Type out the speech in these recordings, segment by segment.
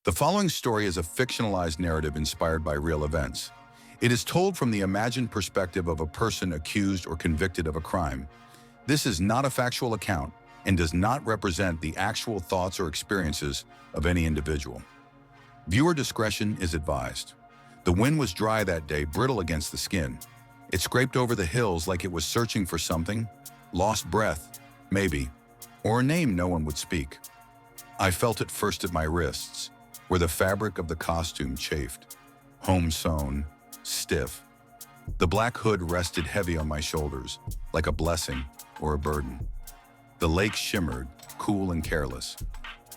The following story is a fictionalized narrative inspired by real events. It is told from the imagined perspective of a person accused or convicted of a crime. This is not a factual account and does not represent the actual thoughts or experiences of any individual. Viewer discretion is advised. The wind was dry that day, brittle against the skin. It scraped over the hills like it was searching for something, lost breath, maybe, or a name no one would speak. I felt it first at my wrists, where the fabric of the costume chafed, home-sewn, stiff. The black hood rested heavy on my shoulders, like a blessing or a burden. The lake shimmered, cool and careless.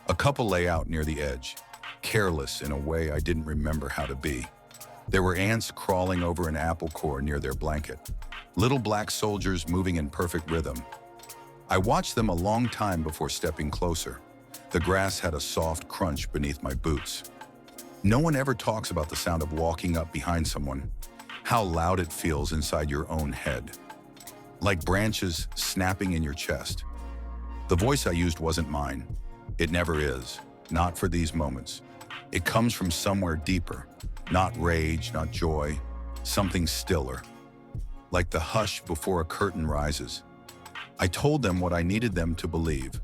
A couple lay out near the edge, careless in a way I didn't remember how to be. There were ants crawling over an apple core near their blanket, little black soldiers moving in perfect rhythm. I watched them a long time before stepping closer. The grass had a soft crunch beneath my boots. No one ever talks about the sound of walking up behind someone, how loud it feels inside your own head. Like branches snapping in your chest. The voice I used wasn't mine. It never is, not for these moments. It comes from somewhere deeper, not rage, not joy, something stiller. Like the hush before a curtain rises. I told them what I needed them to believe.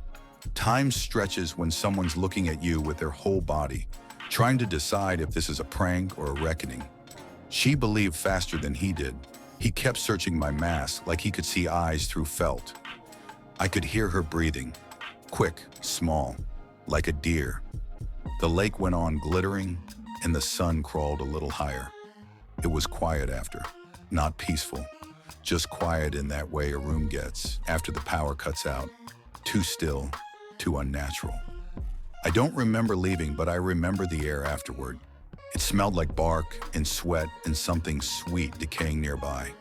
Time stretches when someone's looking at you with their whole body, trying to decide if this is a prank or a reckoning. She believed faster than he did. He kept searching my mask like he could see eyes through felt. I could hear her breathing, quick, small, like a deer. The lake went on glittering, and the sun crawled a little higher. It was quiet after, not peaceful, just quiet in that way a room gets after the power cuts out. Too still, too unnatural. I don't remember leaving, but I remember the air afterward. It smelled like bark and sweat and something sweet decaying nearby.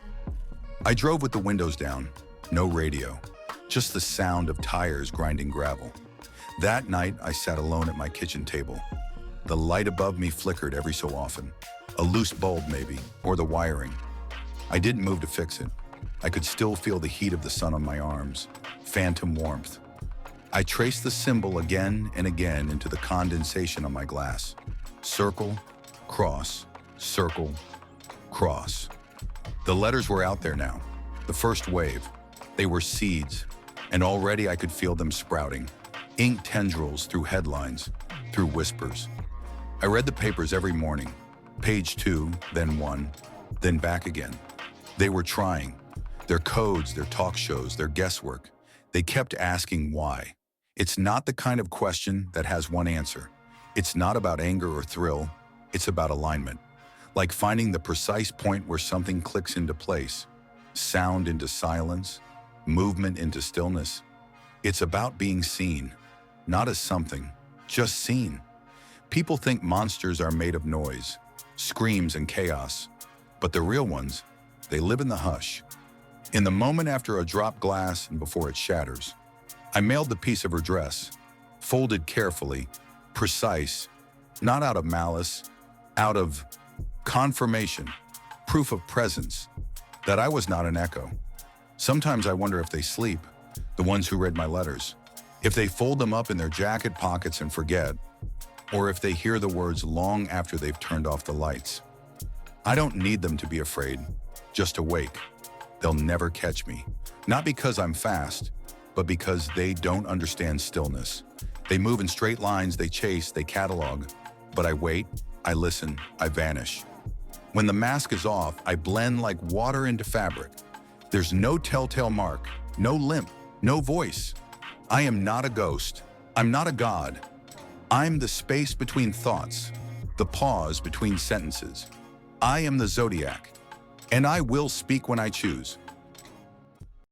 I drove with the windows down, no radio, just the sound of tires grinding gravel. That night, I sat alone at my kitchen table. The light above me flickered every so often, a loose bulb maybe, or the wiring. I didn't move to fix it. I could still feel the heat of the sun on my arms, phantom warmth. I traced the symbol again and again into the condensation on my glass. Circle, cross, circle, cross. The letters were out there now, the first wave. They were seeds, and already I could feel them sprouting. Ink tendrils through headlines, through whispers. I read the papers every morning, page 2, then 1, then back again. They were trying. Their codes, their talk shows, their guesswork. They kept asking why. It's not the kind of question that has one answer. It's not about anger or thrill. It's about alignment. Like finding the precise point where something clicks into place. Sound into silence, movement into stillness. It's about being seen, not as something, just seen. People think monsters are made of noise, screams and chaos. But the real ones, they live in the hush. In the moment after a dropped glass and before it shatters. I mailed the piece of her dress, folded carefully, precise, not out of malice, out of confirmation, proof of presence, that I was not an echo. Sometimes I wonder if they sleep, the ones who read my letters, if they fold them up in their jacket pockets and forget, or if they hear the words long after they've turned off the lights. I don't need them to be afraid, just awake. They'll never catch me, not because I'm fast, but because they don't understand stillness. They move in straight lines, they chase, they catalog. But I wait, I listen, I vanish. When the mask is off, I blend like water into fabric. There's no telltale mark, no limp, no voice. I am not a ghost. I'm not a god. I'm the space between thoughts, the pause between sentences. I am the Zodiac, and I will speak when I choose.